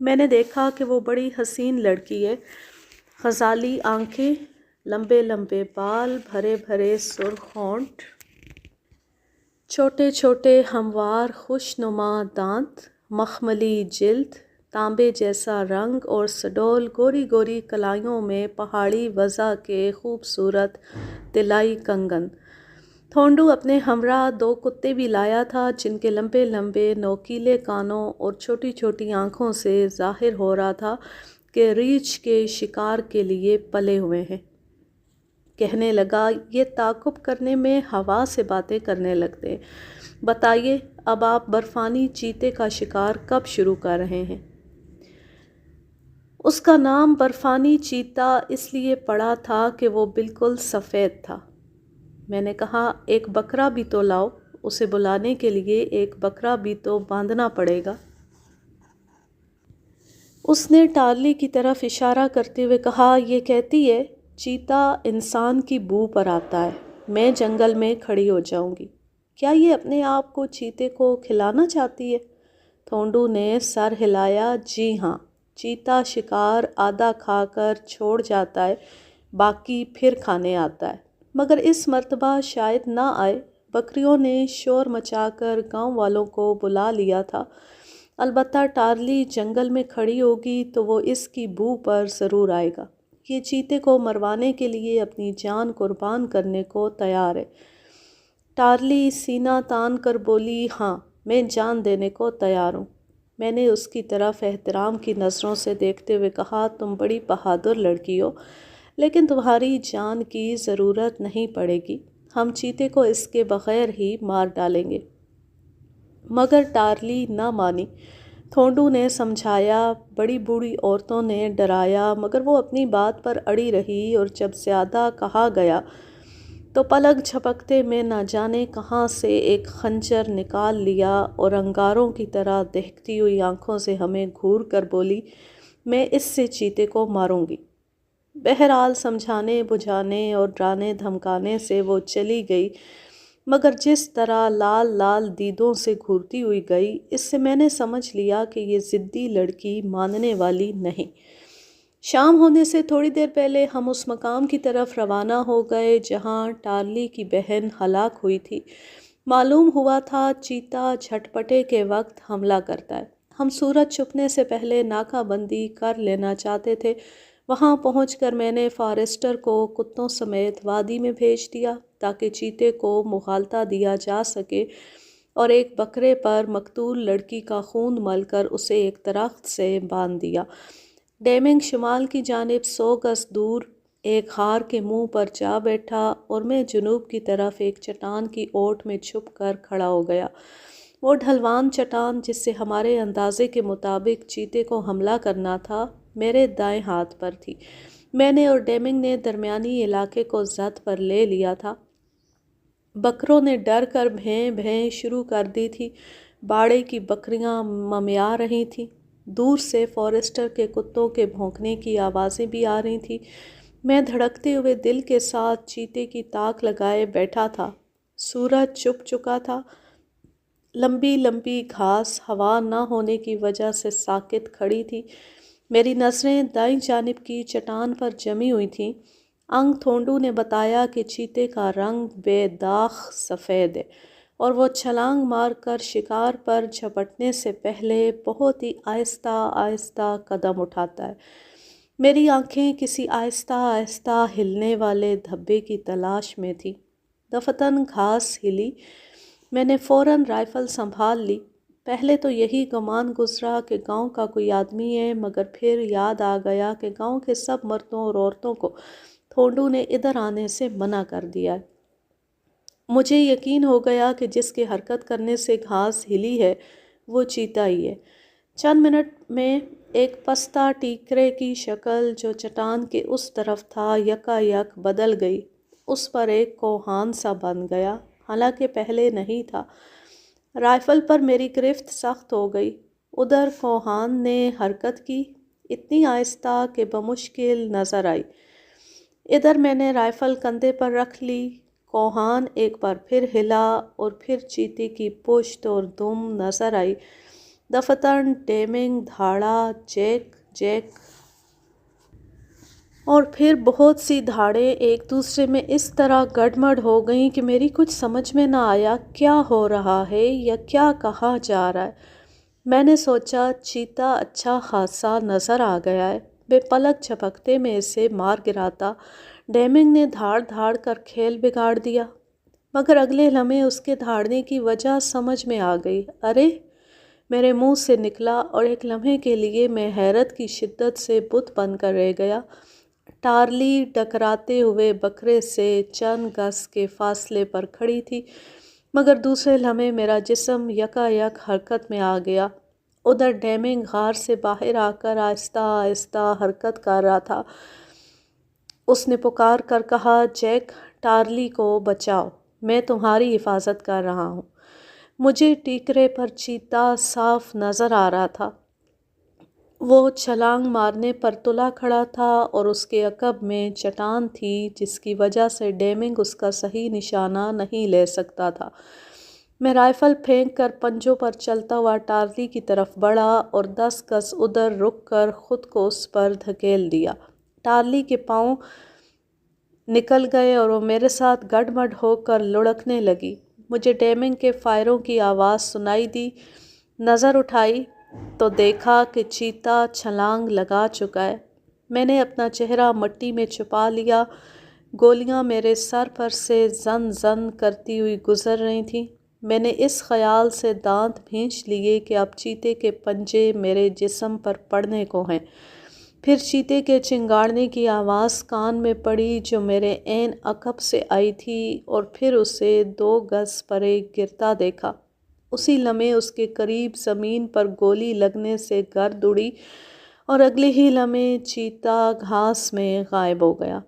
میں نے دیکھا کہ وہ بڑی حسین لڑکی ہے، غزالی آنکھیں، لمبے لمبے بال، بھرے بھرے سرخ ہونٹ، چھوٹے چھوٹے ہموار خوش نما دانت، مخملی جلد، تانبے جیسا رنگ اور سڈول گوری گوری کلائیوں میں پہاڑی وضع کے خوبصورت طلائی کنگن۔ تھونڈو اپنے ہمراہ 2 کتے بھی لایا تھا جن کے لمبے لمبے نوکیلے کانوں اور چھوٹی چھوٹی آنکھوں سے ظاہر ہو رہا تھا کہ ریچھ کے شکار کے لیے پلے ہوئے ہیں۔ کہنے لگا، یہ تعاقب کرنے میں ہوا سے باتیں کرنے لگتے ہیں، بتائیے اب آپ برفانی چیتے کا شکار کب شروع کر رہے ہیں؟ اس کا نام برفانی چیتا اس لیے پڑا تھا کہ وہ بالکل سفید تھا۔ میں نے کہا، ایک بکرا بھی تو لاؤ، اسے بلانے کے لیے ایک بکرا بھی تو باندھنا پڑے گا۔ اس نے ٹارلی کی طرف اشارہ کرتے ہوئے کہا، یہ کہتی ہے چیتا انسان کی بو پر آتا ہے، میں جنگل میں کھڑی ہو جاؤں گی۔ کیا یہ اپنے آپ کو چیتے کو کھلانا چاہتی ہے؟ تھونڈو نے سر ہلایا، جی ہاں، چیتا شکار آدھا کھا کر چھوڑ جاتا ہے، باقی پھر کھانے آتا ہے، مگر اس مرتبہ شاید نہ آئے۔ بکریوں نے شور مچا کر گاؤں والوں کو بلا لیا تھا، البتہ ٹارلی جنگل میں کھڑی ہوگی تو وہ اس کی بو پر ضرور آئے گا۔ یہ چیتے کو مروانے کے لیے اپنی جان قربان کرنے کو تیار ہے۔ ٹارلی سینہ تان کر بولی، ہاں، میں جان دینے کو تیار ہوں۔ میں نے اس کی طرف احترام کی نظروں سے دیکھتے ہوئے کہا، تم بڑی بہادر لڑکی ہو، لیکن تمہاری جان کی ضرورت نہیں پڑے گی، ہم چیتے کو اس کے بغیر ہی مار ڈالیں گے۔ مگر ٹارلی نہ مانی۔ تھونڈو نے سمجھایا، بڑی بوڑھی عورتوں نے ڈرایا، مگر وہ اپنی بات پر اڑی رہی اور جب زیادہ کہا گیا تو پلک جھپکتے میں نہ جانے کہاں سے ایک خنجر نکال لیا اور انگاروں کی طرح دہکتی ہوئی آنکھوں سے ہمیں گھور کر بولی، میں اس سے چیتے کو ماروں گی۔ بہرحال سمجھانے بجھانے اور ڈرانے دھمکانے سے وہ چلی گئی، مگر جس طرح لال لال دیدوں سے گھورتی ہوئی گئی، اس سے میں نے سمجھ لیا کہ یہ ضدی لڑکی ماننے والی نہیں۔ شام ہونے سے تھوڑی دیر پہلے ہم اس مقام کی طرف روانہ ہو گئے جہاں ٹارلی کی بہن ہلاک ہوئی تھی۔ معلوم ہوا تھا چیتا جھٹپٹے کے وقت حملہ کرتا ہے۔ ہم سورج چھپنے سے پہلے ناکہ بندی کر لینا چاہتے تھے۔ وہاں پہنچ کر میں نے فارسٹر کو کتوں سمیت وادی میں بھیج دیا تاکہ چیتے کو مغالطہ دیا جا سکے، اور ایک بکرے پر مقتول لڑکی کا خون مل کر اسے ایک درخت سے باندھ دیا۔ ڈیمنگ شمال کی جانب 100 گز دور ایک غار کے منہ پر جا بیٹھا اور میں جنوب کی طرف ایک چٹان کی اوٹ میں چھپ کر کھڑا ہو گیا۔ وہ ڈھلوان چٹان جس سے ہمارے اندازے کے مطابق چیتے کو حملہ کرنا تھا، میرے دائیں ہاتھ پر تھی۔ میں نے اور ڈیمنگ نے درمیانی علاقے کو ضبط پر لے لیا تھا۔ بکروں نے ڈر کر بھیں بھیں شروع کر دی تھی، باڑے کی بکریاں ممیا رہی تھیں، دور سے فارسٹر کے کتوں کے بھونکنے کی آوازیں بھی آ رہی تھیں۔ میں دھڑکتے ہوئے دل کے ساتھ چیتے کی تاک لگائے بیٹھا تھا۔ سورج چھپ چکا تھا، لمبی لمبی گھاس ہوا نہ ہونے کی وجہ سے ساکت کھڑی تھی۔ میری نظریں دائیں جانب کی چٹان پر جمی ہوئی تھیں۔ انگ تھونڈو نے بتایا کہ چیتے کا رنگ بے داغ سفید ہے اور وہ چھلانگ مار کر شکار پر جھپٹنے سے پہلے بہت ہی آہستہ آہستہ قدم اٹھاتا ہے۔ میری آنکھیں کسی آہستہ آہستہ ہلنے والے دھبے کی تلاش میں تھیں۔ دفتن گھاس ہلی۔ میں نے فوراً رائفل سنبھال لی۔ پہلے تو یہی گمان گزرا کہ گاؤں کا کوئی آدمی ہے، مگر پھر یاد آ گیا کہ گاؤں کے سب مردوں اور عورتوں کو تھونڈو نے ادھر آنے سے منع کر دیا ہے۔ مجھے یقین ہو گیا کہ جس کے حرکت کرنے سے گھاس ہلی ہے وہ چیتا ہی ہے۔ چند منٹ میں ایک پستہ ٹیکرے کی شکل جو چٹان کے اس طرف تھا یکا یک بدل گئی، اس پر ایک کوہان سا بن گیا، حالانکہ پہلے نہیں تھا۔ رائفل پر میری گرفت سخت ہو گئی۔ ادھر کوہان نے حرکت کی، اتنی آہستہ کہ بمشکل نظر آئی۔ ادھر میں نے رائفل کندھے پر رکھ لی۔ کوہان ایک بار پھر ہلا اور پھر چیتے کی پشت اور دم نظر آئی۔ دفتن، ڈیمنگ، دھاڑا، جیک جیک اور پھر بہت سی دھاڑیں ایک دوسرے میں اس طرح گڑمڑ ہو گئیں کہ میری کچھ سمجھ میں نہ آیا کیا ہو رہا ہے یا کیا کہا جا رہا ہے۔ میں نے سوچا چیتا اچھا خاصا نظر آ گیا ہے، بے پلک جھپکتے میں اسے مار گراتا۔ ڈیمنگ نے دھاڑ دھاڑ کر کھیل بگاڑ دیا، مگر اگلے لمحے اس کے دھاڑنے کی وجہ سمجھ میں آ گئی۔ ارے! میرے منہ سے نکلا اور ایک لمحے کے لیے میں حیرت کی شدت سے بت بن کر رہ گیا۔ ٹارلی ٹکراتے ہوئے بکرے سے چند گز کے فاصلے پر کھڑی تھی، مگر دوسرے لمحے میرا جسم یکا یک حرکت میں آ گیا۔ ادھر ڈیمنگ غار سے باہر آ کر آہستہ آہستہ حرکت کر رہا تھا۔ اس نے پکار کر کہا، جیک، ٹارلی کو بچاؤ، میں تمہاری حفاظت کر رہا ہوں۔ مجھے ٹیکرے پر چیتا صاف نظر آ رہا تھا۔ وہ چھلانگ مارنے پر تلا کھڑا تھا اور اس کے عقب میں چٹان تھی جس کی وجہ سے ڈیمنگ اس کا صحیح نشانہ نہیں لے سکتا تھا۔ میں رائفل پھینک کر پنجوں پر چلتا ہوا ٹارلی کی طرف بڑھا اور 10 گز ادھر رک کر خود کو اس پر دھکیل دیا۔ ٹارلی کے پاؤں نکل گئے اور وہ میرے ساتھ گڑمڑ ہو کر لڑکنے لگی۔ مجھے ڈیمنگ کے فائروں کی آواز سنائی دی۔ نظر اٹھائی تو دیکھا کہ چیتا چھلانگ لگا چکا ہے۔ میں نے اپنا چہرہ مٹی میں چھپا لیا۔ گولیاں میرے سر پر سے زن زن کرتی ہوئی گزر رہی تھیں۔ میں نے اس خیال سے دانت بھینچ لیے کہ اب چیتے کے پنجے میرے جسم پر پڑنے کو ہیں۔ پھر چیتے کے چنگاڑنے کی آواز کان میں پڑی جو میرے عین عقب سے آئی تھی، اور پھر اسے 2 گز پرے گرتا دیکھا۔ اسی لمحے اس کے قریب زمین پر گولی لگنے سے گرد اڑی اور اگلے ہی لمحے چیتا گھاس میں غائب ہو گیا۔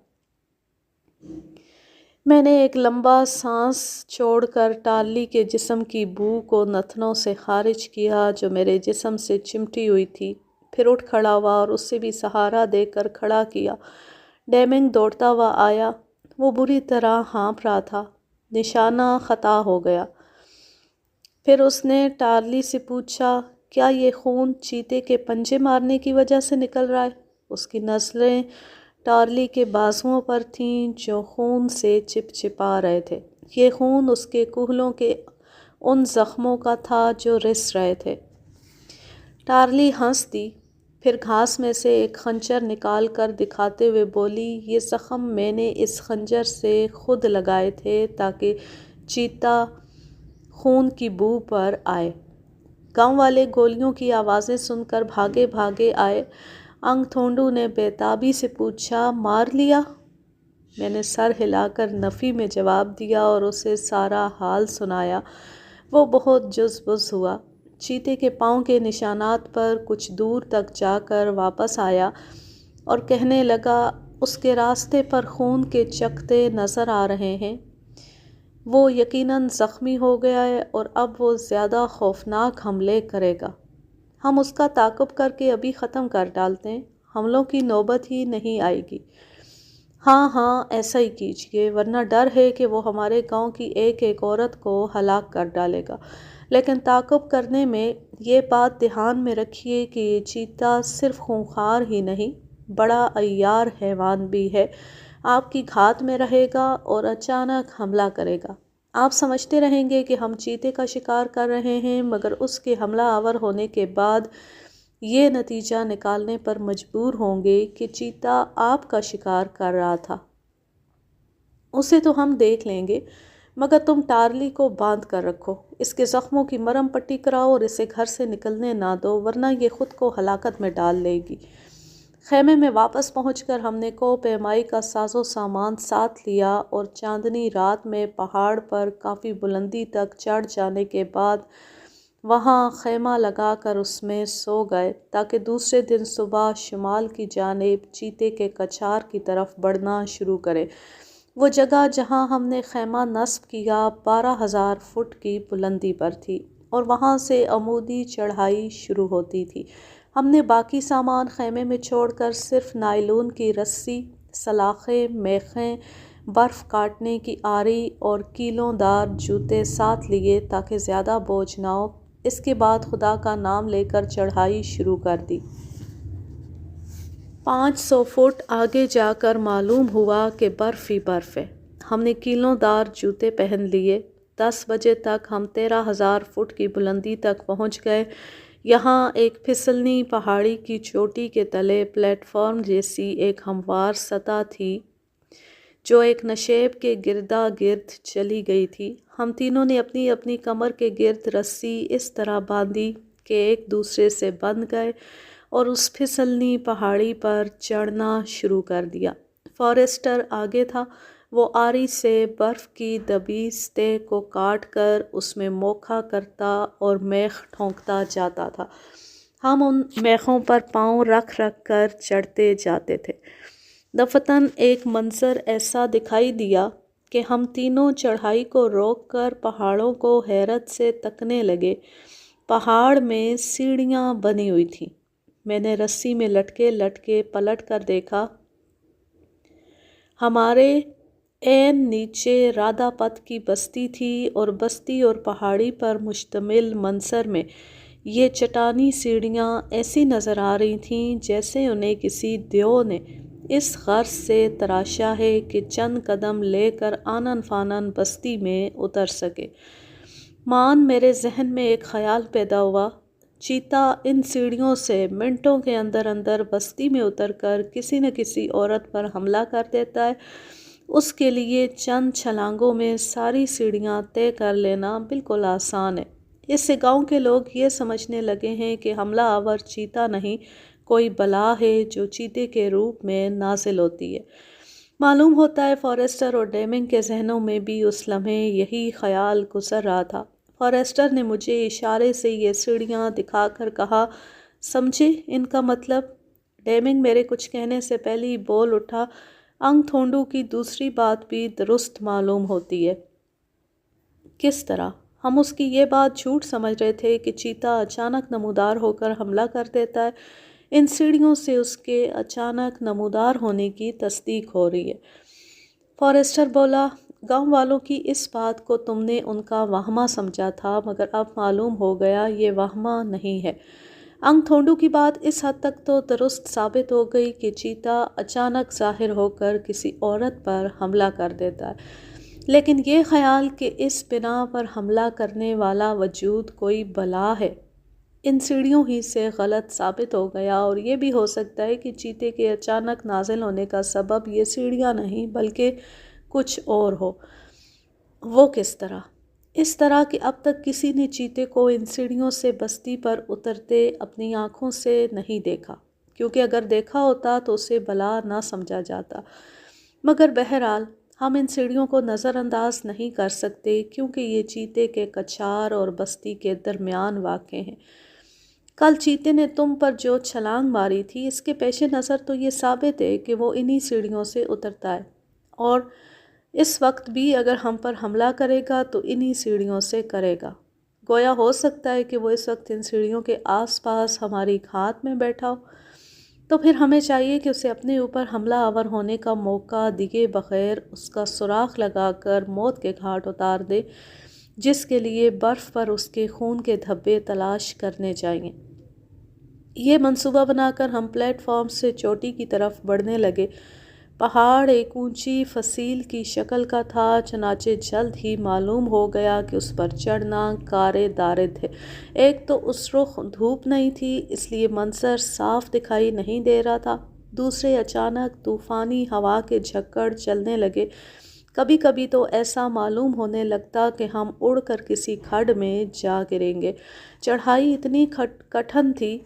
میں نے ایک لمبا سانس چھوڑ کر ٹارلی کے جسم کی بو کو نتنوں سے خارج کیا جو میرے جسم سے چمٹی ہوئی تھی، پھر اٹھ کھڑا ہوا اور اسے بھی سہارا دے کر کھڑا کیا۔ ڈیمنگ دوڑتا ہوا آیا۔ وہ بری طرح ہانپ رہا تھا۔ نشانہ خطا ہو گیا۔ پھر اس نے ٹارلی سے پوچھا، کیا یہ خون چیتے کے پنجے مارنے کی وجہ سے نکل رہا ہے؟ اس کی نظریں ٹارلی کے بازوؤں پر تھیں جو خون سے چپچپا رہے تھے۔ یہ خون اس کے کہلوں کے ان زخموں کا تھا جو رس رہے تھے۔ ٹارلی ہنس دی، پھر گھاس میں سے ایک خنجر نکال کر دکھاتے ہوئے بولی، یہ زخم میں نے اس خنجر سے خود لگائے تھے تاکہ چیتا خون کی بو پر آئے۔ گاؤں والے گولیوں کی آوازیں سن کر بھاگے بھاگے آئے۔ انگ تھونڈو نے بے تابی سے پوچھا، مار لیا؟ میں نے سر ہلا کر نفی میں جواب دیا اور اسے سارا حال سنایا۔ وہ بہت جز بز ہوا۔ چیتے کے پاؤں کے نشانات پر کچھ دور تک جا کر واپس آیا اور کہنے لگا، اس کے راستے پر خون کے چکتے نظر آ رہے ہیں۔ وہ یقیناً زخمی ہو گیا ہے اور اب وہ زیادہ خوفناک حملے کرے گا۔ ہم اس کا تعاقب کر کے ابھی ختم کر ڈالتے ہیں، حملوں کی نوبت ہی نہیں آئے گی۔ ہاں ہاں، ایسا ہی کیجیے، ورنہ ڈر ہے کہ وہ ہمارے گاؤں کی ایک ایک عورت کو ہلاک کر ڈالے گا۔ لیکن تعاقب کرنے میں یہ بات دھیان میں رکھیے کہ یہ چیتا صرف خونخوار ہی نہیں، بڑا عیار حیوان بھی ہے۔ آپ کی گھات میں رہے گا اور اچانک حملہ کرے گا۔ آپ سمجھتے رہیں گے کہ ہم چیتے کا شکار کر رہے ہیں، مگر اس کے حملہ آور ہونے کے بعد یہ نتیجہ نکالنے پر مجبور ہوں گے کہ چیتا آپ کا شکار کر رہا تھا۔ اسے تو ہم دیکھ لیں گے، مگر تم ٹارلی کو باندھ کر رکھو، اس کے زخموں کی مرہم پٹی کراؤ اور اسے گھر سے نکلنے نہ دو، ورنہ یہ خود کو ہلاکت میں ڈال لے گی۔ خیمے میں واپس پہنچ کر ہم نے کوہ پیمائی کا ساز و سامان ساتھ لیا اور چاندنی رات میں پہاڑ پر کافی بلندی تک چڑھ جانے کے بعد وہاں خیمہ لگا کر اس میں سو گئے تاکہ دوسرے دن صبح شمال کی جانب چیتے کے کچھار کی طرف بڑھنا شروع کرے۔ وہ جگہ جہاں ہم نے خیمہ نصب کیا 12,000 فٹ کی بلندی پر تھی اور وہاں سے عمودی چڑھائی شروع ہوتی تھی۔ ہم نے باقی سامان خیمے میں چھوڑ کر صرف نائلون کی رسی، سلاخیں، میخیں، برف کاٹنے کی آری اور کیلوں دار جوتے ساتھ لیے تاکہ زیادہ بوجھ نہ ہو۔ اس کے بعد خدا کا نام لے کر چڑھائی شروع کر دی۔ 500 فٹ آگے جا کر معلوم ہوا کہ برف ہی برف ہے۔ ہم نے کیلوں دار جوتے پہن لیے۔ 10 بجے تک ہم 13,000 فٹ کی بلندی تک پہنچ گئے۔ یہاں ایک پھسلنی پہاڑی کی چوٹی کے تلے پلیٹ فارم جیسی ایک ہموار سطح تھی جو ایک نشیب کے گردا گرد چلی گئی تھی۔ ہم تینوں نے اپنی اپنی کمر کے گرد رسی اس طرح باندھی کہ ایک دوسرے سے بندھ گئے اور اس پھسلنی پہاڑی پر چڑھنا شروع کر دیا۔ فارسٹر آگے تھا۔ وہ آری سے برف کی دبیس تہ کو کاٹ کر اس میں موکھا کرتا اور میخ ٹھونکتا جاتا تھا۔ ہم ان میخوں پر پاؤں رکھ رکھ کر چڑھتے جاتے تھے۔ دفتن ایک منظر ایسا دکھائی دیا کہ ہم تینوں چڑھائی کو روک کر پہاڑوں کو حیرت سے تکنے لگے۔ پہاڑ میں سیڑھیاں بنی ہوئی تھیں۔ میں نے رسی میں لٹکے لٹکے پلٹ کر دیکھا۔ ہمارے عین نیچے رادھا پت کی بستی تھی اور بستی اور پہاڑی پر مشتمل منظر میں یہ چٹانی سیڑھیاں ایسی نظر آ رہی تھیں جیسے انہیں کسی دیو نے اس غرض سے تراشا ہے کہ چند قدم لے کر آنن فانن بستی میں اتر سکے۔ میرے ذہن میں ایک خیال پیدا ہوا۔ چیتا ان سیڑھیوں سے منٹوں کے اندر اندر بستی میں اتر کر کسی نہ کسی عورت پر حملہ کر دیتا ہے۔ اس کے لیے چند چھلانگوں میں ساری سیڑھیاں طے کر لینا بالکل آسان ہے۔ اس سے گاؤں کے لوگ یہ سمجھنے لگے ہیں کہ حملہ آور چیتا نہیں، کوئی بلا ہے جو چیتے کے روپ میں نازل ہوتی ہے۔ معلوم ہوتا ہے فارسٹر اور ڈیمنگ کے ذہنوں میں بھی اس لمحے یہی خیال گزر رہا تھا۔ فارسٹر نے مجھے اشارے سے یہ سیڑھیاں دکھا کر کہا، سمجھے ان کا مطلب؟ ڈیمنگ میرے کچھ کہنے سے پہلے ہی بول اٹھا، انگ تھونڈو کی دوسری بات بھی درست معلوم ہوتی ہے۔ کس طرح؟ ہم اس کی یہ بات جھوٹ سمجھ رہے تھے کہ چیتا اچانک نمودار ہو کر حملہ کر دیتا ہے۔ ان سیڑھیوں سے اس کے اچانک نمودار ہونے کی تصدیق ہو رہی ہے۔ فارسٹر بولا، گاؤں والوں کی اس بات کو تم نے ان کا وہمہ سمجھا تھا، مگر اب معلوم ہو گیا یہ وہمہ نہیں ہے۔ انگ تھونڈو کی بات اس حد تک تو درست ثابت ہو گئی کہ چیتا اچانک ظاہر ہو کر کسی عورت پر حملہ کر دیتا ہے، لیکن یہ خیال کہ اس بنا پر حملہ کرنے والا وجود کوئی بلا ہے ان سیڑھیوں ہی سے غلط ثابت ہو گیا، اور یہ بھی ہو سکتا ہے کہ چیتے کے اچانک نازل ہونے کا سبب یہ سیڑھیاں نہیں بلکہ کچھ اور ہو۔ وہ کس طرح؟ اس طرح کہ اب تک کسی نے چیتے کو ان سیڑھیوں سے بستی پر اترتے اپنی آنکھوں سے نہیں دیکھا، کیونکہ اگر دیکھا ہوتا تو اسے بلا نہ سمجھا جاتا۔ مگر بہرحال ہم ان سیڑھیوں کو نظر انداز نہیں کر سکتے کیونکہ یہ چیتے کے کچھار اور بستی کے درمیان واقع ہیں۔ کل چیتے نے تم پر جو چھلانگ ماری تھی، اس کے پیش نظر تو یہ ثابت ہے کہ وہ انہی سیڑھیوں سے اترتا ہے، اور اس وقت بھی اگر ہم پر حملہ کرے گا تو انہی سیڑھیوں سے کرے گا۔ گویا ہو سکتا ہے کہ وہ اس وقت ان سیڑھیوں کے آس پاس ہماری گھات میں بیٹھا ہو، تو پھر ہمیں چاہیے کہ اسے اپنے اوپر حملہ آور ہونے کا موقع دیے بغیر اس کا سوراخ لگا کر موت کے گھاٹ اتار دے، جس کے لیے برف پر اس کے خون کے دھبے تلاش کرنے چاہیے۔ یہ منصوبہ بنا کر ہم پلیٹ فارم سے چوٹی کی طرف بڑھنے لگے۔ پہاڑ ایک اونچی فصیل کی شکل کا تھا، چنانچہ جلد ہی معلوم ہو گیا کہ اس پر چڑھنا کارِ دارد ہے۔ ایک تو اس رخ دھوپ نہیں تھی، اس لیے منظر صاف دکھائی نہیں دے رہا تھا، دوسرے اچانک طوفانی ہوا کے جھکڑ چلنے لگے۔ کبھی کبھی تو ایسا معلوم ہونے لگتا کہ ہم اڑ کر کسی کھڈ میں جا گریں گے۔ چڑھائی اتنی کٹھن تھی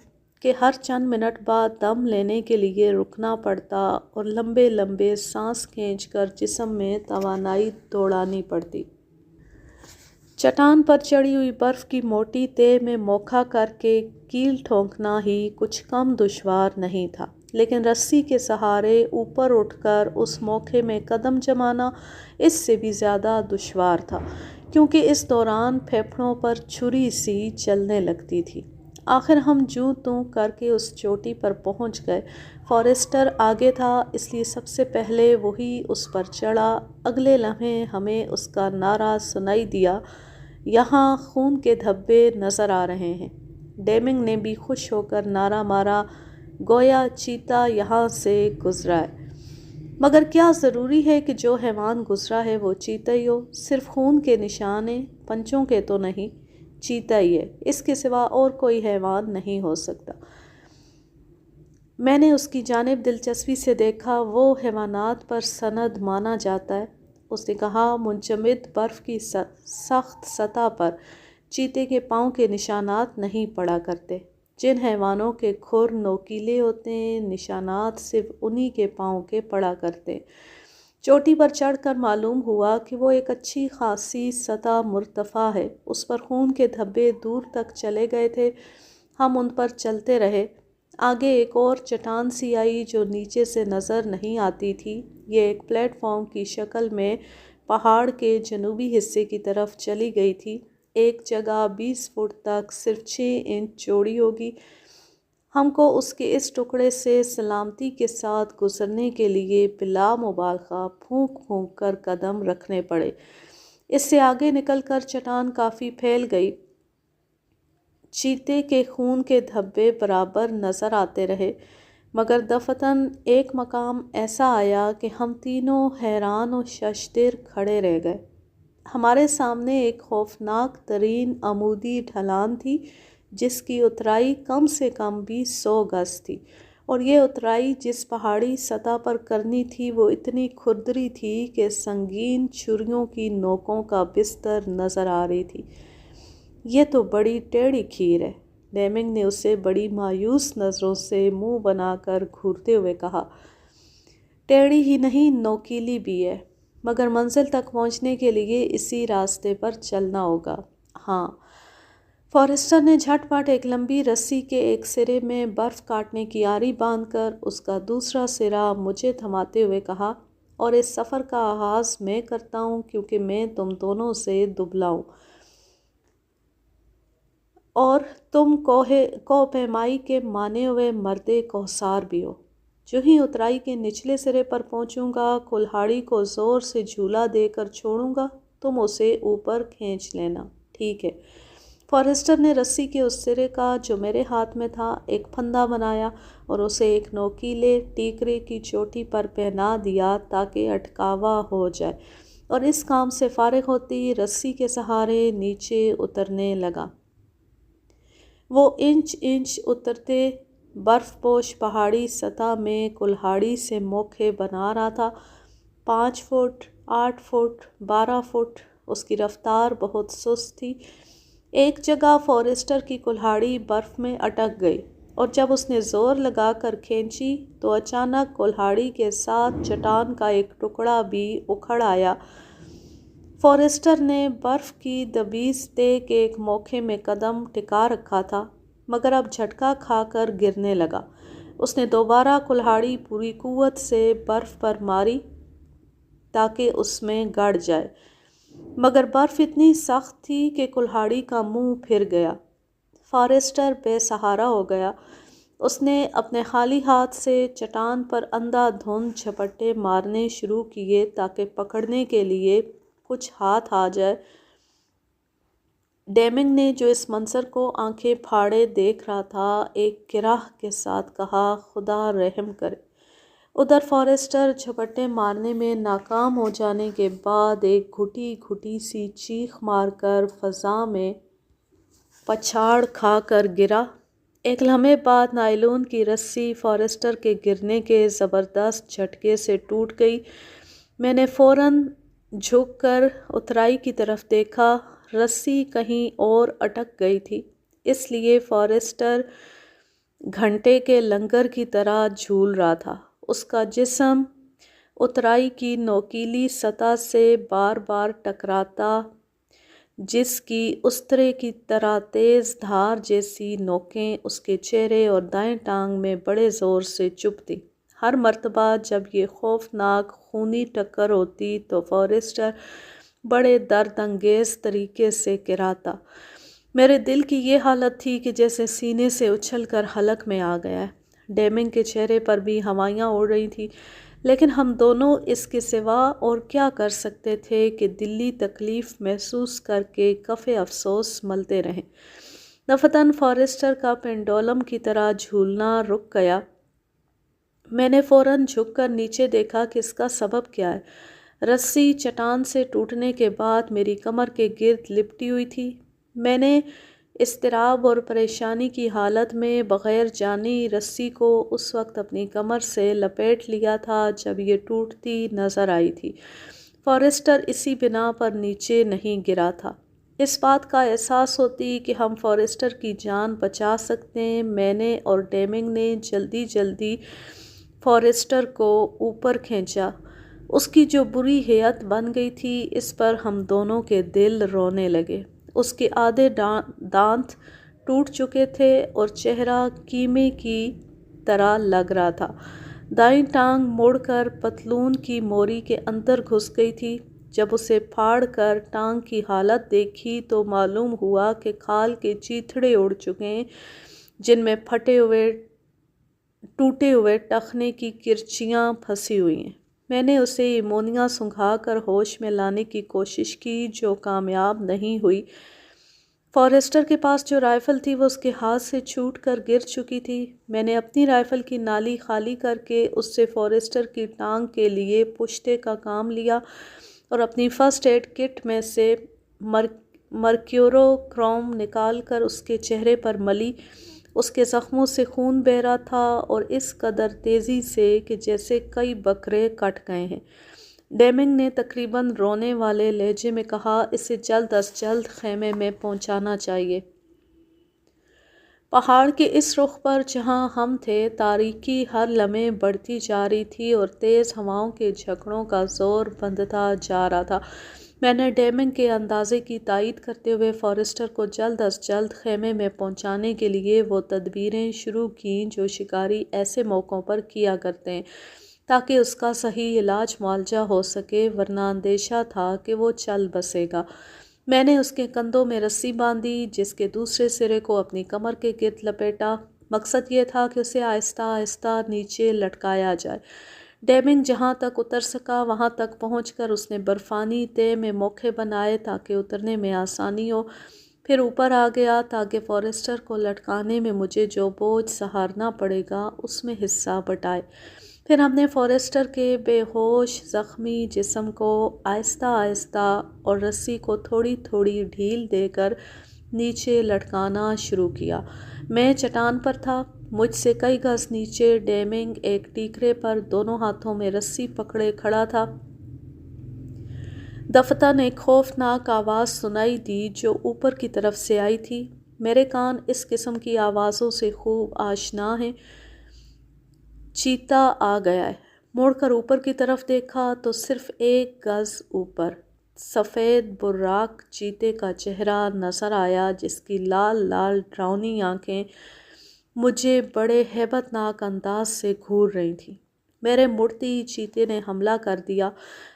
کہ ہر چند منٹ بعد دم لینے کے لیے رکنا پڑتا اور لمبے لمبے سانس کھینچ کر جسم میں توانائی دوڑانی پڑتی۔ چٹان پر چڑھی ہوئی برف کی موٹی تہ میں موکھا کر کے کیل ٹھونکنا ہی کچھ کم دشوار نہیں تھا، لیکن رسی کے سہارے اوپر اٹھ کر اس موکھے میں قدم جمانا اس سے بھی زیادہ دشوار تھا، کیونکہ اس دوران پھیپھڑوں پر چھری سی چلنے لگتی تھی۔ آخر ہم جوں توں کر کے اس چوٹی پر پہنچ گئے۔ فارسٹر آگے تھا، اس لیے سب سے پہلے وہی اس پر چڑھا۔ اگلے لمحے ہمیں اس کا نعرہ سنائی دیا، یہاں خون کے دھبے نظر آ رہے ہیں۔ ڈیمنگ نے بھی خوش ہو کر نعرہ مارا، گویا چیتا یہاں سے گزرا ہے۔ مگر کیا ضروری ہے کہ جو حیوان گزرا ہے وہ چیتا ہی ہو؟ صرف خون کے نشان ہیں، پنچوں کے تو نہیں، چیتا ہی ہے، اس کے سوا اور کوئی حیوان نہیں ہو سکتا۔ میں نے اس کی جانب دلچسپی سے دیکھا، وہ حیوانات پر سند مانا جاتا ہے۔ اس نے کہا، منجمد برف کی سخت سطح پر چیتے کے پاؤں کے نشانات نہیں پڑا کرتے۔ جن حیوانوں کے کھر نوکیلے ہوتے ہیں، نشانات صرف انہی کے پاؤں کے پڑا کرتے۔ چوٹی پر چڑھ کر معلوم ہوا کہ وہ ایک اچھی خاصی سطح مرتفع ہے، اس پر خون کے دھبے دور تک چلے گئے تھے۔ ہم ان پر چلتے رہے۔ آگے ایک اور چٹان سی آئی جو نیچے سے نظر نہیں آتی تھی۔ یہ ایک پلیٹ فارم کی شکل میں پہاڑ کے جنوبی حصے کی طرف چلی گئی تھی۔ ایک جگہ 20 فٹ تک صرف 6 انچ چوڑی ہوگی۔ ہم کو اس کے اس ٹکڑے سے سلامتی کے ساتھ گزرنے کے لیے بلا مبالغہ پھونک پھونک کر قدم رکھنے پڑے۔ اس سے آگے نکل کر چٹان کافی پھیل گئی۔ چیتے کے خون کے دھبے برابر نظر آتے رہے، مگر دفعتاً ایک مقام ایسا آیا کہ ہم تینوں حیران و ششدر کھڑے رہ گئے۔ ہمارے سامنے ایک خوفناک ترین عمودی ڈھلان تھی، جس کی اترائی کم سے کم بھی 100 گز تھی، اور یہ اترائی جس پہاڑی سطح پر کرنی تھی وہ اتنی کھردری تھی کہ سنگین چھریوں کی نوکوں کا بستر نظر آ رہی تھی۔ یہ تو بڑی ٹیڑھی کھیر ہے، ڈیمنگ نے اسے بڑی مایوس نظروں سے منہ بنا کر گھورتے ہوئے کہا۔ ٹیڑھی ہی نہیں، نوکیلی بھی ہے، مگر منزل تک پہنچنے کے لیے اسی راستے پر چلنا ہوگا۔ ہاں۔ فارسٹر نے جھٹ پٹ ایک لمبی رسی کے ایک سرے میں برف کاٹنے کی آری باندھ کر اس کا دوسرا سرا مجھے تھماتے ہوئے کہا، اور اس سفر کا آغاز میں کرتا ہوں کیونکہ میں تم دونوں سے دبلا ہوں، اور تم کوہ پیمائی کے مانے ہوئے مرد کوہسار بھی ہو۔ جو ہی اترائی کے نچلے سرے پر پہنچوں گا، کلہاڑی کو زور سے جھولا دے کر چھوڑوں گا، تم اسے اوپر کھینچ لینا، ٹھیک ہے؟ فارسٹر نے رسی کے اس سرے کا جو میرے ہاتھ میں تھا ایک پھندا بنایا اور اسے ایک نوکیلے ٹیکرے کی چوٹی پر پہنا دیا تاکہ اٹکاوا ہو جائے، اور اس کام سے فارغ ہوتی رسی کے سہارے نیچے اترنے لگا۔ وہ انچ انچ اترتے برف پوش پہاڑی سطح میں کلہاڑی سے موقع بنا رہا تھا۔ 5 فٹ، 8 فٹ، 12 فٹ، اس کی رفتار بہت سست تھی۔ ایک جگہ فارسٹر کی کلہاڑی برف میں اٹک گئی، اور جب اس نے زور لگا کر کھینچی تو اچانک کلہاڑی کے ساتھ چٹان کا ایک ٹکڑا بھی اکھڑ آیا۔ فارسٹر نے برف کی دبیس دیکھ ایک موقع میں قدم ٹکا رکھا تھا، مگر اب جھٹکا کھا کر گرنے لگا۔ اس نے دوبارہ کلہاڑی پوری قوت سے برف پر ماری تاکہ اس میں گڑ جائے، مگر برف اتنی سخت تھی کہ کلہاڑی کا منہ پھر گیا۔ فارسٹر بے سہارا ہو گیا۔ اس نے اپنے خالی ہاتھ سے چٹان پر اندھا دھند جھپٹے مارنے شروع کیے تاکہ پکڑنے کے لیے کچھ ہاتھ آ جائے۔ ڈیمنگ نے جو اس منظر کو آنکھیں پھاڑے دیکھ رہا تھا ایک کراہ کے ساتھ کہا، خدا رحم کرے۔ ادھر فارسٹر جھپٹے مارنے میں ناکام ہو جانے کے بعد ایک گھٹی گھٹی سی چیخ مار کر فضا میں پچھاڑ کھا کر گرا۔ ایک لمحے بعد نائلون کی رسی فارسٹر کے گرنے کے زبردست جھٹکے سے ٹوٹ گئی۔ میں نے فوراً جھک کر اترائی کی طرف دیکھا۔ رسی کہیں اور اٹک گئی تھی، اس لیے فارسٹر گھنٹے کے لنگر کی طرح جھول رہا تھا۔ اس کا جسم اترائی کی نوکیلی سطح سے بار بار ٹکراتا، جس کی استرے کی طرح تیز دھار جیسی نوکیں اس کے چہرے اور دائیں ٹانگ میں بڑے زور سے چبھتی۔ ہر مرتبہ جب یہ خوفناک خونی ٹکر ہوتی تو فارسٹر بڑے درد انگیز طریقے سے کراتا۔ میرے دل کی یہ حالت تھی کہ جیسے سینے سے اچھل کر حلق میں آ گیا ہے۔ ڈیمنگ کے چہرے پر بھی ہوائیاں اڑ رہی تھیں۔ لیکن ہم دونوں اس کے سوا اور کیا کر سکتے تھے کہ دلی تکلیف محسوس کر کے کف افسوس ملتے رہیں۔ دفتن فارسٹر کا پینڈولم کی طرح جھولنا رک گیا۔ میں نے فوراً جھک کر نیچے دیکھا کہ اس کا سبب کیا ہے۔ رسی چٹان سے ٹوٹنے کے بعد میری کمر کے گرد لپٹی ہوئی تھی۔ میں نے اضطراب اور پریشانی کی حالت میں بغیر جانی رسی کو اس وقت اپنی کمر سے لپیٹ لیا تھا جب یہ ٹوٹتی نظر آئی تھی۔ فارسٹر اسی بنا پر نیچے نہیں گرا تھا۔ اس بات کا احساس ہوتی کہ ہم فارسٹر کی جان بچا سکتے ہیں، میں نے اور ڈیمنگ نے جلدی جلدی فارسٹر کو اوپر کھینچا۔ اس کی جو بری ہیئت بن گئی تھی اس پر ہم دونوں کے دل رونے لگے۔ اس کے آدھے دانت ٹوٹ چکے تھے اور چہرہ کیمے کی طرح لگ رہا تھا۔ دائیں ٹانگ مڑ کر پتلون کی موری کے اندر گھس گئی تھی۔ جب اسے پھاڑ کر ٹانگ کی حالت دیکھی تو معلوم ہوا کہ کھال کے چیتھڑے اڑ چکے ہیں جن میں ٹوٹے ہوئے ٹخنے کی کرچیاں پھنسی ہوئی ہیں۔ میں نے اسے ایمونیا سنگھا کر ہوش میں لانے کی کوشش کی جو کامیاب نہیں ہوئی۔ فارسٹر کے پاس جو رائفل تھی وہ اس کے ہاتھ سے چھوٹ کر گر چکی تھی۔ میں نے اپنی رائفل کی نالی خالی کر کے اس سے فارسٹر کی ٹانگ کے لیے پشتے کا کام لیا اور اپنی فرسٹ ایڈ کٹ میں سے مرکیورو کروم نکال کر اس کے چہرے پر ملی۔ اس کے زخموں سے خون بہہ رہا تھا اور اس قدر تیزی سے کہ جیسے کئی بکرے کٹ گئے ہیں۔ ڈیمنگ نے تقریباً رونے والے لہجے میں کہا، اسے جلد از جلد خیمے میں پہنچانا چاہیے۔ پہاڑ کے اس رخ پر جہاں ہم تھے تاریکی ہر لمحے بڑھتی جا رہی تھی اور تیز ہواؤں کے جھکڑوں کا زور بندھتا جا رہا تھا۔ میں نے ڈیمنگ کے اندازے کی تائید کرتے ہوئے فارسٹر کو جلد از جلد خیمے میں پہنچانے کے لیے وہ تدبیریں شروع کیں جو شکاری ایسے موقعوں پر کیا کرتے ہیں تاکہ اس کا صحیح علاج معالجہ ہو سکے، ورنہ اندیشہ تھا کہ وہ چل بسے گا۔ میں نے اس کے کندھوں میں رسی باندھی جس کے دوسرے سرے کو اپنی کمر کے گرد لپیٹا۔ مقصد یہ تھا کہ اسے آہستہ آہستہ نیچے لٹکایا جائے۔ ڈیمنگ جہاں تک اتر سکا وہاں تک پہنچ کر اس نے برفانی تہہ میں موقع بنائے تاکہ اترنے میں آسانی ہو، پھر اوپر آ گیا تاکہ فارسٹر کو لٹکانے میں مجھے جو بوجھ سہارنا پڑے گا اس میں حصہ بٹائے۔ پھر ہم نے فارسٹر کے بے ہوش زخمی جسم کو آہستہ آہستہ اور رسی کو تھوڑی تھوڑی ڈھیل دے کر نیچے لٹکانا شروع کیا۔ میں چٹان پر تھا، مجھ سے کئی گز نیچے ڈیمنگ ایک ٹیکرے پر دونوں ہاتھوں میں رسی پکڑے کھڑا تھا۔ دفتن ایک خوفناک آواز سنائی دی جو اوپر کی طرف سے آئی تھی۔ میرے کان اس قسم کی آوازوں سے خوب آشنا ہیں۔ چیتا آ گیا ہے۔ مڑ کر اوپر کی طرف دیکھا تو صرف 1 گز اوپر سفید براق چیتے کا چہرہ نظر آیا جس کی لال لال ڈراؤنی آنکھیں مجھے بڑے ہیبت ناک انداز سے گھور رہی تھیں۔ میرے مڑتے ہی چیتے نے حملہ کر دیا۔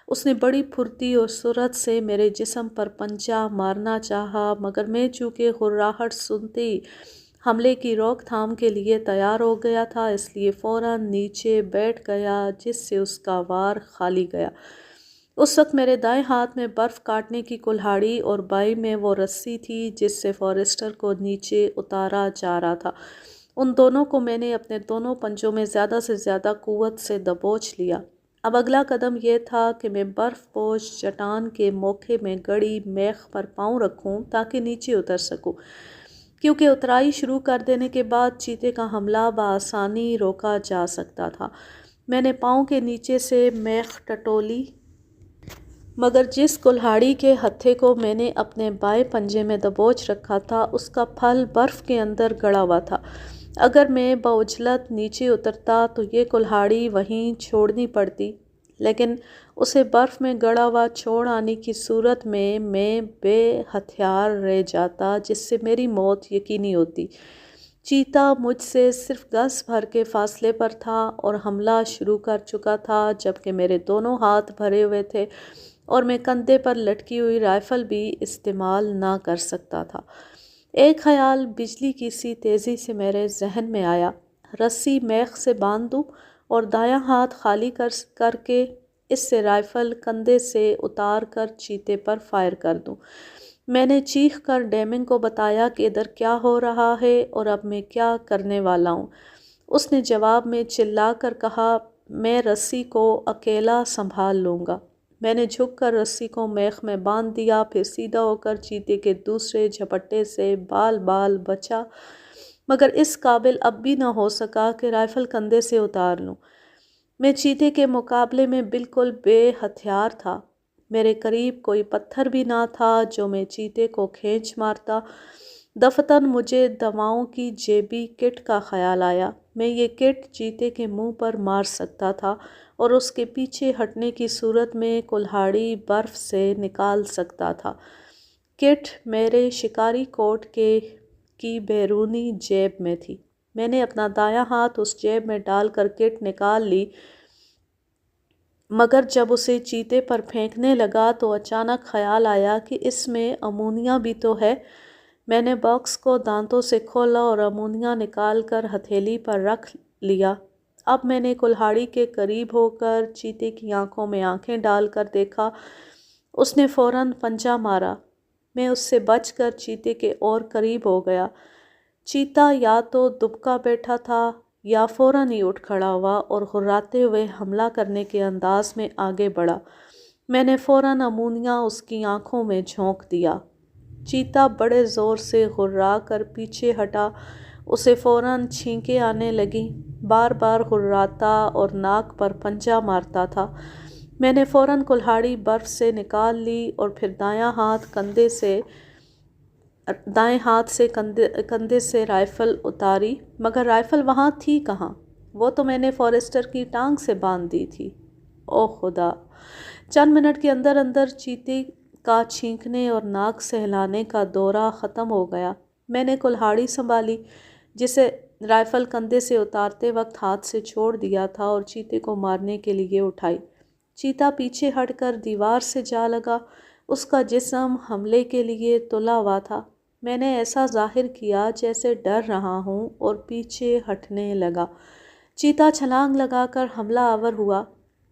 اس نے بڑی پھرتی اور سرعت سے میرے جسم پر پنجہ مارنا چاہا مگر میں چونکہ غراہٹ سنتے ہی حملے کی روک تھام کے لیے تیار ہو گیا تھا اس لیے فوراً نیچے بیٹھ گیا جس سے اس کا وار خالی گیا۔ اس وقت میرے دائیں ہاتھ میں برف کاٹنے کی کلہاڑی اور بائیں میں وہ رسی تھی جس سے فارسٹر کو نیچے اتارا جا رہا تھا۔ ان دونوں کو میں نے اپنے دونوں پنجوں میں زیادہ سے زیادہ قوت سے دبوچ لیا۔ اب اگلا قدم یہ تھا کہ میں برف پوش چٹان کے موقع میں گڑی میخ پر پاؤں رکھوں تاکہ نیچے اتر سکوں، کیونکہ اترائی شروع کر دینے کے بعد چیتے کا حملہ بآسانی روکا جا سکتا تھا۔ میں نے پاؤں کے نیچے سے میخ ٹٹولی مگر جس کلہاڑی کے ہتھے کو میں نے اپنے بائیں پنجے میں دبوچ رکھا تھا اس کا پھل برف کے اندر گڑا ہوا تھا۔ اگر میں بعجلت نیچے اترتا تو یہ کلہاڑی وہیں چھوڑنی پڑتی، لیکن اسے برف میں گڑا ہوا چھوڑ آنے کی صورت میں بے ہتھیار رہ جاتا جس سے میری موت یقینی ہوتی۔ چیتا مجھ سے صرف گز بھر کے فاصلے پر تھا اور حملہ شروع کر چکا تھا جبکہ میرے دونوں ہاتھ بھرے ہوئے تھے اور میں کندھے پر لٹکی ہوئی رائفل بھی استعمال نہ کر سکتا تھا۔ ایک خیال بجلی کی سی تیزی سے میرے ذہن میں آیا، رسی میخ سے باندھ دوں اور دایاں ہاتھ خالی کر کے اس سے رائفل کندھے سے اتار کر چیتے پر فائر کر دوں۔ میں نے چیخ کر ڈیمنگ کو بتایا کہ ادھر کیا ہو رہا ہے اور اب میں کیا کرنے والا ہوں۔ اس نے جواب میں چلا کر کہا، میں رسی کو اکیلا سنبھال لوں گا۔ میں نے جھک کر رسی کو میخ میں باندھ دیا، پھر سیدھا ہو کر چیتے کے دوسرے جھپٹے سے بال بچا، مگر اس قابل اب بھی نہ ہو سکا کہ رائفل کندھے سے اتار لوں۔ میں چیتے کے مقابلے میں بالکل بے ہتھیار تھا۔ میرے قریب کوئی پتھر بھی نہ تھا جو میں چیتے کو کھینچ مارتا۔ دفتن مجھے دواؤں کی جیبی کٹ کا خیال آیا۔ میں یہ کٹ چیتے کے منہ پر مار سکتا تھا اور اس کے پیچھے ہٹنے کی صورت میں کلہاڑی برف سے نکال سکتا تھا۔ کٹ میرے شکاری کوٹ کی بیرونی جیب میں تھی۔ میں نے اپنا دایاں ہاتھ اس جیب میں ڈال کر کٹ نکال لی، مگر جب اسے چیتے پر پھینکنے لگا تو اچانک خیال آیا کہ اس میں امونیا بھی تو ہے۔ میں نے باکس کو دانتوں سے کھولا اور امونیا نکال کر ہتھیلی پر رکھ لیا۔ اب میں نے کلہاڑی کے قریب ہو کر چیتے کی آنکھوں میں آنکھیں ڈال کر دیکھا۔ اس نے فوراً پنجہ مارا۔ میں اس سے بچ کر چیتے کے اور قریب ہو گیا۔ چیتا یا تو دبکا بیٹھا تھا یا فوراً ہی اٹھ کھڑا ہوا اور ہراتے ہوئے حملہ کرنے کے انداز میں آگے بڑھا۔ میں نے فوراً امونیا اس کی آنکھوں میں جھونک دیا۔ چیتا بڑے زور سے ہرا کر پیچھے ہٹا۔ اسے فوراً چھینکیں آنے لگیں، بار بار ہراتا اور ناک پر پنجہ مارتا تھا۔ میں نے فوراً کلہاڑی برف سے نکال لی اور پھر دائیں ہاتھ سے کندھے سے رائفل اتاری، مگر رائفل وہاں تھی کہاں؟ وہ تو میں نے فارسٹر کی ٹانگ سے باندھ دی تھی۔ او خدا! چند منٹ کے اندر اندر چیتے کا چھینکنے اور ناک سے ہلانے کا دورہ ختم ہو گیا۔ میں نے کلہاڑی سنبھالی جسے رائفل کندھے سے اتارتے وقت ہاتھ سے چھوڑ دیا تھا اور چیتے کو مارنے کے لیے اٹھائی۔ چیتا پیچھے ہٹ کر دیوار سے جا لگا۔ اس کا جسم حملے کے لیے تلا ہوا تھا۔ میں نے ایسا ظاہر کیا جیسے ڈر رہا ہوں اور پیچھے ہٹنے لگا۔ چیتا چھلانگ لگا کر حملہ آور ہوا۔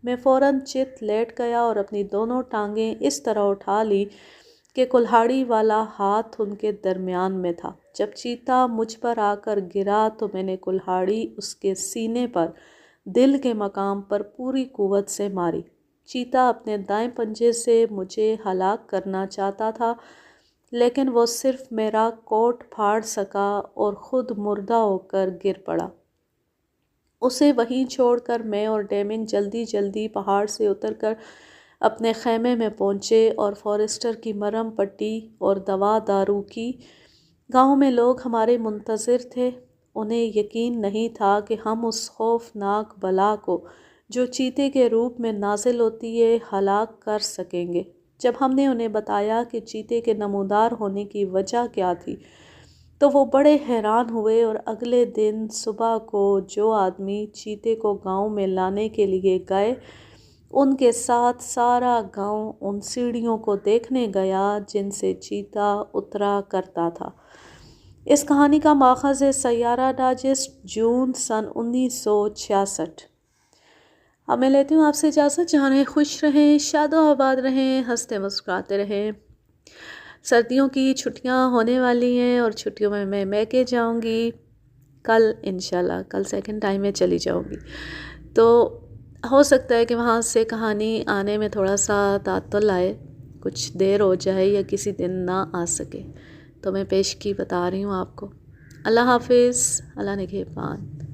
میں فوراً چت لیٹ گیا اور اپنی دونوں ٹانگیں اس طرح اٹھا لی کہ کلہاڑی والا ہاتھ ان کے درمیان میں تھا۔ جب چیتا مجھ پر آ کر گرا تو میں نے کلہاڑی اس کے سینے پر، دل کے مقام پر پوری قوت سے ماری۔ چیتا اپنے دائیں پنجے سے مجھے ہلاک کرنا چاہتا تھا، لیکن وہ صرف میرا کوٹ پھاڑ سکا اور خود مردہ ہو کر گر پڑا۔ اسے وہیں چھوڑ کر میں اور ڈیمنگ جلدی جلدی پہاڑ سے اتر کر اپنے خیمے میں پہنچے اور فارسٹر کی مرہم پٹی اور دوا دارو کی۔ گاؤں میں لوگ ہمارے منتظر تھے۔ انہیں یقین نہیں تھا کہ ہم اس خوفناک بلا کو جو چیتے کے روپ میں نازل ہوتی ہے ہلاک کر سکیں گے۔ جب ہم نے انہیں بتایا کہ چیتے کے نمودار ہونے کی وجہ کیا تھی تو وہ بڑے حیران ہوئے، اور اگلے دن صبح کو جو آدمی چیتے کو گاؤں میں لانے کے لیے گئے، ان کے ساتھ سارا گاؤں ان سیڑھیوں کو دیکھنے گیا جن سے چیتا اترا کرتا تھا۔ اس کہانی کا ماخذ ہے سیارہ ڈائجسٹ، جون سن 1966۔ اب میں لیتی ہوں آپ سے اجازت۔ جہاں رہیں خوش رہیں، شاد و آباد رہیں، ہنستے مسکراتے رہیں۔ سردیوں کی چھٹیاں ہونے والی ہیں اور چھٹیوں میں میں میکے جاؤں گی کل انشاءاللہ، کل سیکنڈ ٹائم میں چلی جاؤں گی، تو ہو سکتا ہے کہ وہاں سے کہانی آنے میں تھوڑا سا تعطل آئے، کچھ دیر ہو جائے یا کسی دن نہ آ سکے، تو میں پیشگی بتا رہی ہوں آپ کو۔ اللہ حافظ، اللہ نگہبان۔